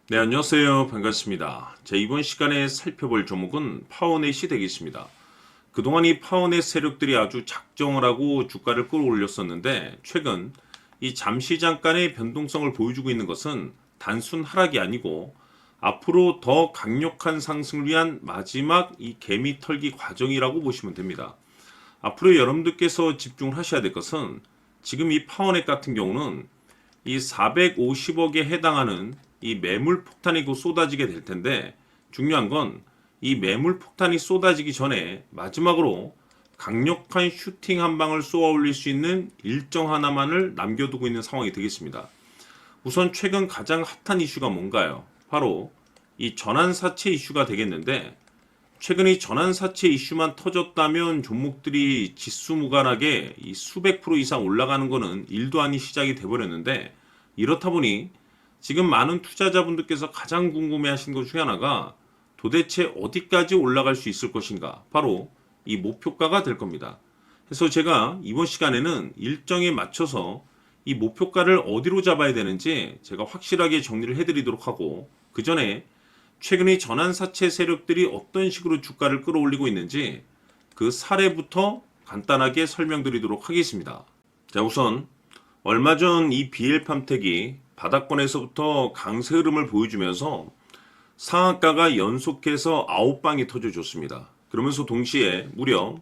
네, 안녕하세요. 반갑습니다. 자, 이번 시간에 살펴볼 종목은 파워넷이 되겠습니다. 그동안 이 파워넷 세력들이 아주 작정을 하고 주가를 끌어올렸었는데, 최근 이 잠시 잠깐의 변동성을 보여주고 있는 것은 단순 하락이 아니고, 앞으로 더 강력한 상승을 위한 마지막 이 개미 털기 과정이라고 보시면 됩니다. 앞으로 여러분들께서 집중을 하셔야 될 것은, 지금 이 파워넷 같은 경우는 이 450억에 해당하는 이 매물 폭탄이 곧 쏟아지게 될 텐데, 중요한 건 이 매물 폭탄이 쏟아지기 전에 마지막으로 강력한 슈팅 한 방을 쏘아 올릴 수 있는 일정 하나만을 남겨두고 있는 상황이 되겠습니다. 우선 최근 가장 핫한 이슈가 뭔가요? 바로 이 전환사채 이슈가 되겠는데, 최근 이 전환사채 이슈만 터졌다면 종목들이 지수무관하게 이 수백 프로 이상 올라가는 것은 일도 아닌 시작이 돼버렸는데, 이렇다 보니 지금 많은 투자자분들께서 가장 궁금해하시는 것 중에 하나가 도대체 어디까지 올라갈 수 있을 것인가, 바로 이 목표가가 될 겁니다. 그래서 제가 이번 시간에는 일정에 맞춰서 이 목표가를 어디로 잡아야 되는지 제가 확실하게 정리를 해드리도록 하고, 그 전에 최근의 전환사채 세력들이 어떤 식으로 주가를 끌어올리고 있는지 그 사례부터 간단하게 설명드리도록 하겠습니다. 자, 우선 얼마 전 이 BL팜텍이 바닥권에서부터 강세 흐름을 보여주면서 상한가가 연속해서 9방이 터져줬습니다. 그러면서 동시에 무려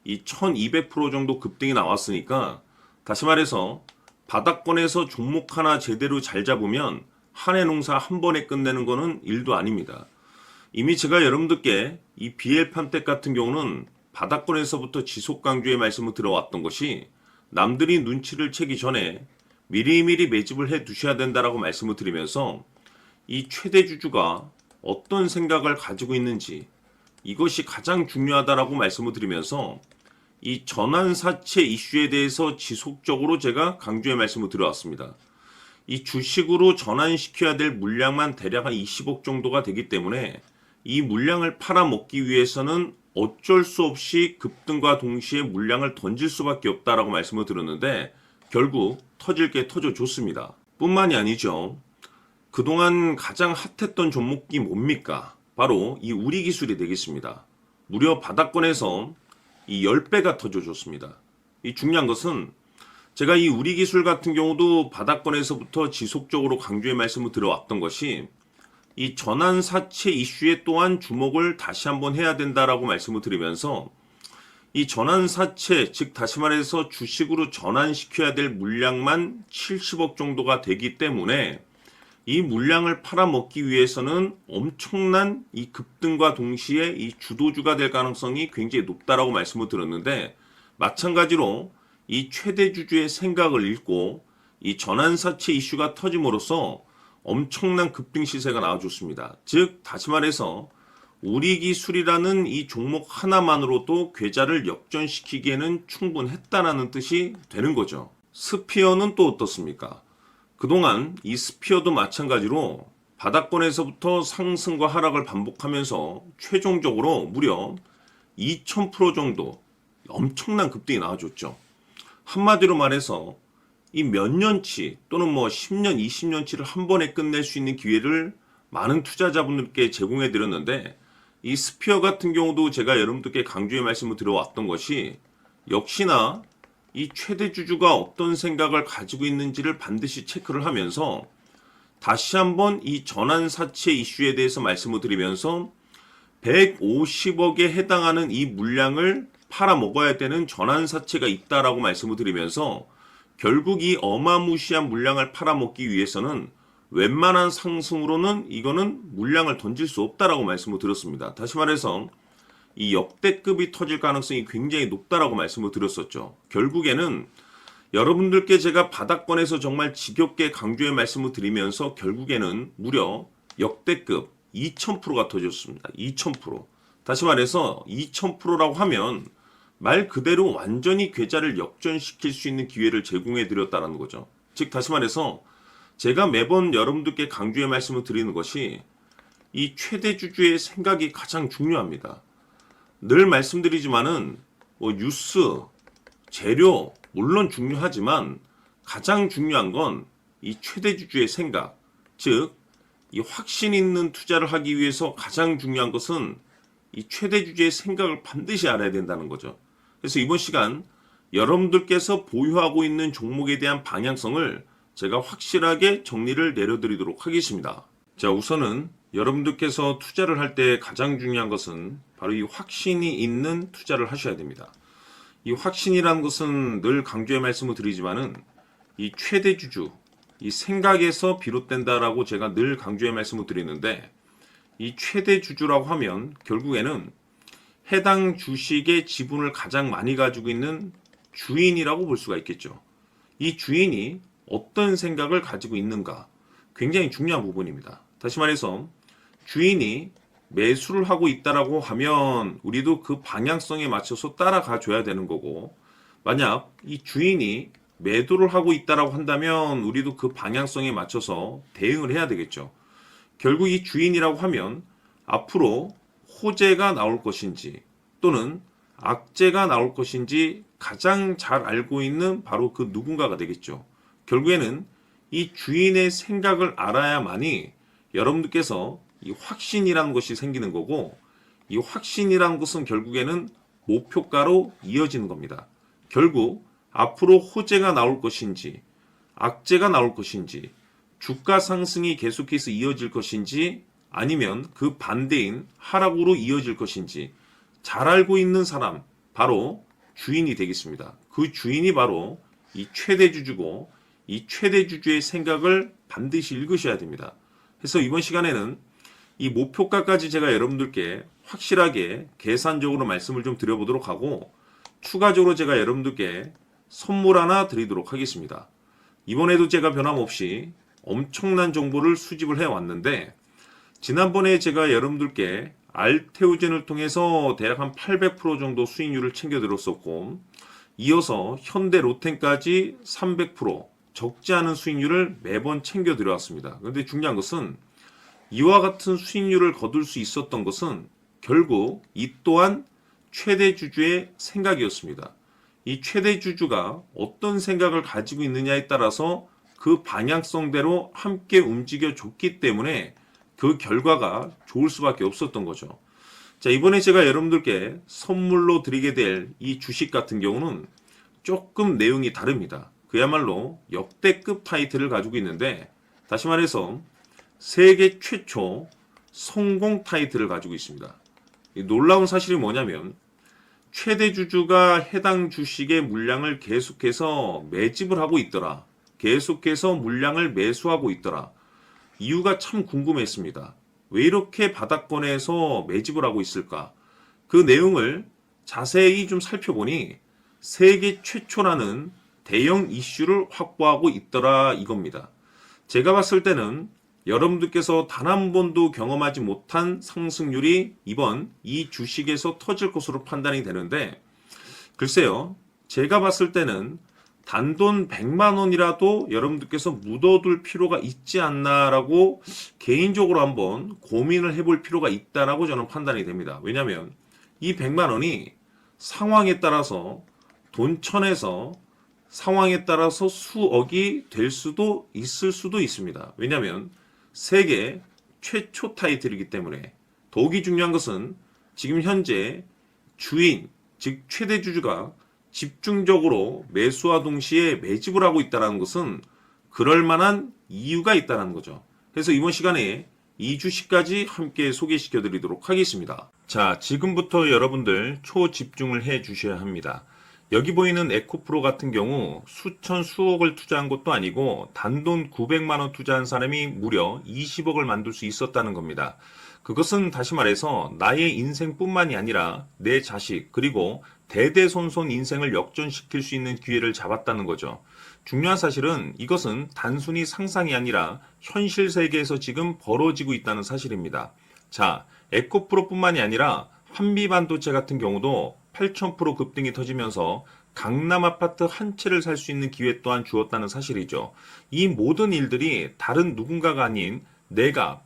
이 1200% 정도 급등이 나왔으니까, 다시 말해서 바닥권에서 종목 하나 제대로 잘 잡으면 한 해 농사 한 번에 끝내는 거는 일도 아닙니다. 이미 제가 여러분들께 이 BL팜텍 같은 경우는 바닥권에서부터 지속 강조의 말씀을 들어왔던 것이, 남들이 눈치를 채기 전에 미리미리 매집을 해 두셔야 된다라고 말씀을 드리면서, 이 최대 주주가 어떤 생각을 가지고 있는지 이것이 가장 중요하다라고 말씀을 드리면서, 이 전환사채 이슈에 대해서 지속적으로 제가 강조의 말씀을 드려왔습니다. 이 주식으로 전환시켜야 될 물량만 대략 한 20억 정도가 되기 때문에, 이 물량을 팔아먹기 위해서는 어쩔 수 없이 급등과 동시에 물량을 던질 수밖에 없다라고 말씀을 드렸는데, 결국 터질 게 터져줬습니다. 뿐만이 아니죠. 그동안 가장 핫했던 종목이 뭡니까? 바로 이 우리기술이 되겠습니다. 무려 바닥권에서 이 10배가 터져줬습니다. 이 중요한 것은, 제가 이 우리기술 같은 경우도 바닥권에서부터 지속적으로 강조의 말씀을 드려왔던 것이, 이 전환사채 이슈에 또한 주목을 다시 한번 해야 된다라고 말씀을 드리면서, 이 전환사채, 즉 다시 말해서 주식으로 전환시켜야 될 물량만 70억 정도가 되기 때문에, 이 물량을 팔아먹기 위해서는 엄청난 이 급등과 동시에 이 주도주가 될 가능성이 굉장히 높다라고 말씀을 드렸는데, 마찬가지로 이 최대 주주의 생각을 읽고 이 전환사채 이슈가 터짐으로써 엄청난 급등 시세가 나와줬습니다. 즉 다시 말해서 우리기술이라는 이 종목 하나만으로도 계좌를 역전시키기에는 충분했다라는 뜻이 되는 거죠. 스피어는 또 어떻습니까? 그동안 이 스피어도 마찬가지로 바닥권에서부터 상승과 하락을 반복하면서 최종적으로 무려 2000% 정도 엄청난 급등이 나와줬죠. 한마디로 말해서 이 몇 년치 또는 뭐 10년, 20년치를 한 번에 끝낼 수 있는 기회를 많은 투자자분들께 제공해 드렸는데, 이 스피어 같은 경우도 제가 여러분들께 강조의 말씀을 드려왔던 것이, 역시나 이 최대 주주가 어떤 생각을 가지고 있는지를 반드시 체크를 하면서 다시 한번 이 전환사채 이슈에 대해서 말씀을 드리면서 150억에 해당하는 이 물량을 팔아먹어야 되는 전환사채가 있다라고 말씀을 드리면서, 결국 이 어마무시한 물량을 팔아먹기 위해서는 웬만한 상승으로는 이거는 물량을 던질 수 없다라고 말씀을 드렸습니다. 다시 말해서 이 역대급이 터질 가능성이 굉장히 높다라고 말씀을 드렸었죠. 결국에는 여러분들께 제가 바닥권에서 정말 지겹게 강조의 말씀을 드리면서 결국에는 무려 역대급 2000%가 터졌습니다. 2000%. 다시 말해서 2000%라고 하면 말 그대로 완전히 계좌를 역전시킬 수 있는 기회를 제공해 드렸다는 거죠. 즉 다시 말해서 제가 매번 여러분들께 강조의 말씀을 드리는 것이, 이 최대 주주의 생각이 가장 중요합니다. 늘 말씀드리지만은 뭐 뉴스, 재료 물론 중요하지만 가장 중요한 건 이 최대 주주의 생각, 즉 이 확신 있는 투자를 하기 위해서 가장 중요한 것은 이 최대 주주의 생각을 반드시 알아야 된다는 거죠. 그래서 이번 시간 여러분들께서 보유하고 있는 종목에 대한 방향성을 제가 확실하게 정리를 내려드리도록 하겠습니다. 자, 우선은 여러분들께서 투자를 할 때 가장 중요한 것은 바로 이 확신이 있는 투자를 하셔야 됩니다. 이 확신이라는 것은 늘 강조의 말씀을 드리지만은 이 최대 주주, 이 생각에서 비롯된다라고 제가 늘 강조의 말씀을 드리는데, 이 최대 주주라고 하면 결국에는 해당 주식의 지분을 가장 많이 가지고 있는 주인이라고 볼 수가 있겠죠. 이 주인이 어떤 생각을 가지고 있는가, 굉장히 중요한 부분입니다. 다시 말해서 주인이 매수를 하고 있다라고 하면 우리도 그 방향성에 맞춰서 따라가 줘야 되는 거고, 만약 이 주인이 매도를 하고 있다라고 한다면 우리도 그 방향성에 맞춰서 대응을 해야 되겠죠. 결국 이 주인이라고 하면 앞으로 호재가 나올 것인지 또는 악재가 나올 것인지 가장 잘 알고 있는 바로 그 누군가가 되겠죠. 결국에는 이 주인의 생각을 알아야만이 여러분들께서 이 확신이라는 것이 생기는 거고, 이 확신이라는 것은 결국에는 목표가로 이어지는 겁니다. 결국 앞으로 호재가 나올 것인지 악재가 나올 것인지 주가 상승이 계속해서 이어질 것인지 아니면 그 반대인 하락으로 이어질 것인지 잘 알고 있는 사람, 바로 주인이 되겠습니다. 그 주인이 바로 이 최대 주주고, 이 최대 주주의 생각을 반드시 읽으셔야 됩니다. 그래서 이번 시간에는 이 목표가까지 제가 여러분들께 확실하게 계산적으로 말씀을 좀 드려보도록 하고, 추가적으로 제가 여러분들께 선물 하나 드리도록 하겠습니다. 이번에도 제가 변함없이 엄청난 정보를 수집을 해왔는데, 지난번에 제가 여러분들께 알테오젠을 통해서 대략 한 800% 정도 수익률을 챙겨드렸었고, 이어서 현대 로템까지 300% 적지 않은 수익률을 매번 챙겨드려왔습니다. 그런데 중요한 것은 이와 같은 수익률을 거둘 수 있었던 것은 결국 이 또한 최대 주주의 생각이었습니다. 이 최대 주주가 어떤 생각을 가지고 있느냐에 따라서 그 방향성대로 함께 움직여 줬기 때문에 그 결과가 좋을 수밖에 없었던 거죠. 자, 이번에 제가 여러분들께 선물로 드리게 될 이 주식 같은 경우는 조금 내용이 다릅니다. 그야말로 역대급 타이틀을 가지고 있는데, 다시 말해서 세계 최초 성공 타이틀을 가지고 있습니다. 이 놀라운 사실이 뭐냐면 최대 주주가 해당 주식의 물량을 계속해서 매집을 하고 있더라. 계속해서 물량을 매수하고 있더라. 이유가 참 궁금했습니다. 왜 이렇게 바닥권에서 매집을 하고 있을까? 그 내용을 자세히 좀 살펴보니 세계 최초라는 대형 이슈를 확보하고 있더라 이겁니다. 제가 봤을 때는 여러분들께서 단 한 번도 경험하지 못한 상승률이 이번 이 주식에서 터질 것으로 판단이 되는데, 글쎄요, 제가 봤을 때는 단돈 100만 원이라도 여러분들께서 묻어둘 필요가 있지 않나라고 개인적으로 한번 고민을 해볼 필요가 있다라고 저는 판단이 됩니다. 왜냐하면 이 100만 원이 상황에 따라서 돈천에서 상황에 따라서 수억이 될 수도 있을 수도 있습니다. 왜냐하면 세계 최초 타이틀이기 때문에. 더욱이 중요한 것은 지금 현재 주인, 즉 최대 주주가 집중적으로 매수와 동시에 매집을 하고 있다는 것은 그럴 만한 이유가 있다는 거죠. 그래서 이번 시간에 이 주식까지 함께 소개시켜 드리도록 하겠습니다. 자, 지금부터 여러분들 초집중을 해 주셔야 합니다. 여기 보이는 에코프로 같은 경우 수천 수억을 투자한 것도 아니고 단돈 900만 원 투자한 사람이 무려 20억을 만들 수 있었다는 겁니다. 그것은 다시 말해서 나의 인생뿐만이 아니라 내 자식 그리고 대대손손 인생을 역전시킬 수 있는 기회를 잡았다는 거죠. 중요한 사실은 이것은 단순히 상상이 아니라 현실 세계에서 지금 벌어지고 있다는 사실입니다. 자, 에코프로뿐만이 아니라 한미반도체 같은 경우도 8,000% 급등이 터지면서 강남 아파트 한 채를 살 수 있는 기회 또한 주었다는 사실이죠. 이 모든 일들이 다른 누군가가 아닌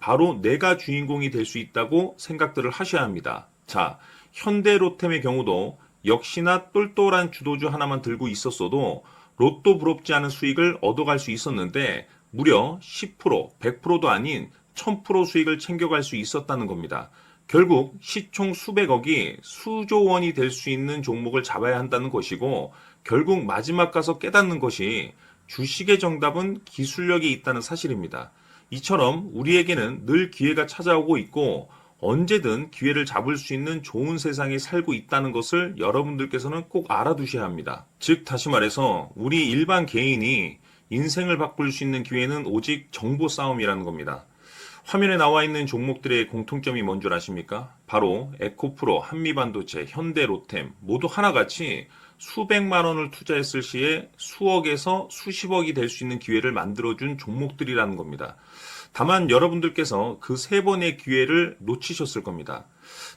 바로 내가 주인공이 될 수 있다고 생각들을 하셔야 합니다. 자, 현대로템의 경우도 역시나 똘똘한 주도주 하나만 들고 있었어도 로또 부럽지 않은 수익을 얻어갈 수 있었는데 무려 10%, 100%도 아닌 1000% 수익을 챙겨갈 수 있었다는 겁니다. 결국 시총 수백억이 수조 원이 될 수 있는 종목을 잡아야 한다는 것이고, 결국 마지막 가서 깨닫는 것이 주식의 정답은 기술력이 있다는 사실입니다. 이처럼 우리에게는 늘 기회가 찾아오고 있고 언제든 기회를 잡을 수 있는 좋은 세상에 살고 있다는 것을 여러분들께서는 꼭 알아두셔야 합니다. 즉 다시 말해서 우리 일반 개인이 인생을 바꿀 수 있는 기회는 오직 정보 싸움이라는 겁니다. 화면에 나와 있는 종목들의 공통점이 뭔 줄 아십니까? 바로 에코프로, 한미반도체, 현대로템 모두 하나같이 수백만 원을 투자했을 시에 수억에서 수십억이 될 수 있는 기회를 만들어준 종목들이라는 겁니다. 다만 여러분들께서 그 세 번의 기회를 놓치셨을 겁니다.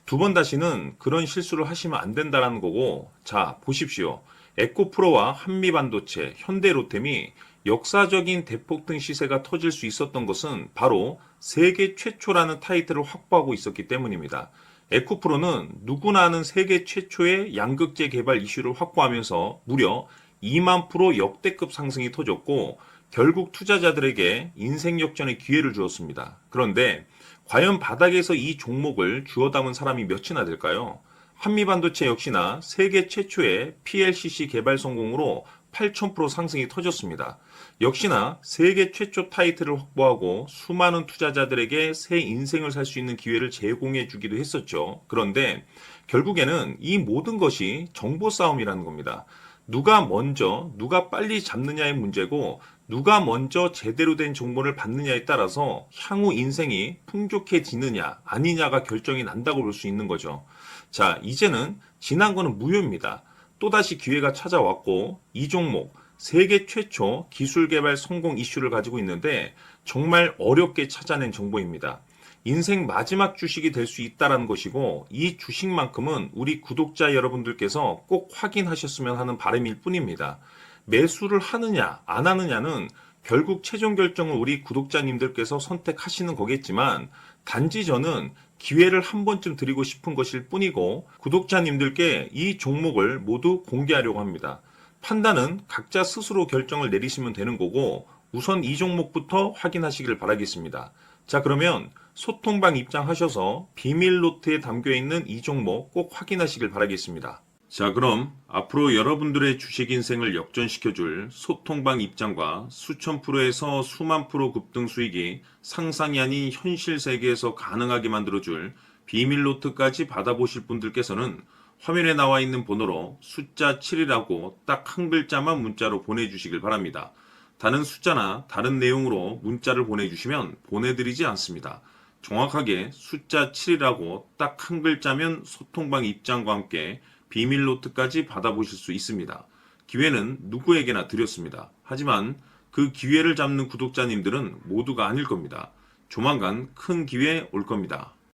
두 번 다시는 그런 실수를 하시면 안 된다는 거고, 자 보십시오. 에코프로와 한미반도체, 현대로템이 역사적인 대폭등 시세가 터질 수 있었던 것은 바로 세계 최초라는 타이틀을 확보하고 있었기 때문입니다. 에코프로는 누구나 아는 세계 최초의 양극재 개발 이슈를 확보하면서 무려 2만 프로 역대급 상승이 터졌고 결국 투자자들에게 인생 역전의 기회를 주었습니다. 그런데 과연 바닥에서 이 종목을 주워 담은 사람이 몇이나 될까요? 한미반도체 역시나 세계 최초의 PLCC 개발 성공으로 8000% 상승이 터졌습니다. 역시나 세계 최초 타이틀을 확보하고 수많은 투자자들에게 새 인생을 살 수 있는 기회를 제공해 주기도 했었죠. 그런데 결국에는 이 모든 것이 정보 싸움이라는 겁니다. 누가 먼저, 누가 빨리 잡느냐의 문제고 누가 먼저 제대로 된 정보를 받느냐에 따라서 향후 인생이 풍족해지느냐 아니냐가 결정이 난다고 볼 수 있는 거죠. 자, 이제는 지난 거는 무효입니다. 또다시 기회가 찾아왔고 이 종목 세계 최초 기술 개발 성공 이슈를 가지고 있는데 정말 어렵게 찾아낸 정보입니다. 인생 마지막 주식이 될 수 있다는 것이고 이 주식만큼은 우리 구독자 여러분들께서 꼭 확인하셨으면 하는 바람일 뿐입니다. 매수를 하느냐 안 하느냐는 결국 최종 결정을 우리 구독자님들께서 선택하시는 거겠지만 단지 저는 기회를 한 번쯤 드리고 싶은 것일 뿐이고 구독자님들께 이 종목을 모두 공개하려고 합니다. 판단은 각자 스스로 결정을 내리시면 되는 거고 우선 이 종목부터 확인하시길 바라겠습니다. 자, 그러면 소통방 입장하셔서 비밀 노트에 담겨 있는 이 종목 꼭 확인하시길 바라겠습니다. 자, 그럼 앞으로 여러분들의 주식 인생을 역전시켜줄 소통방 입장과 수천 프로에서 수만 프로 급등 수익이 상상이 아닌 현실 세계에서 가능하게 만들어줄 비밀 노트까지 받아보실 분들께서는 화면에 나와 있는 번호로 숫자 7이라고 딱 한 글자만 문자로 보내주시길 바랍니다. 다른 숫자나 다른 내용으로 문자를 보내주시면 보내드리지 않습니다. 정확하게 숫자 7이라고 딱 한 글자면 소통방 입장과 함께 비밀 노트까지 받아보실 수 있습니다. 기회는 누구에게나 드렸습니다. 하지만 그 기회를 잡는 구독자님들은 모두가 아닐 겁니다. 조만간 큰 기회 올 겁니다.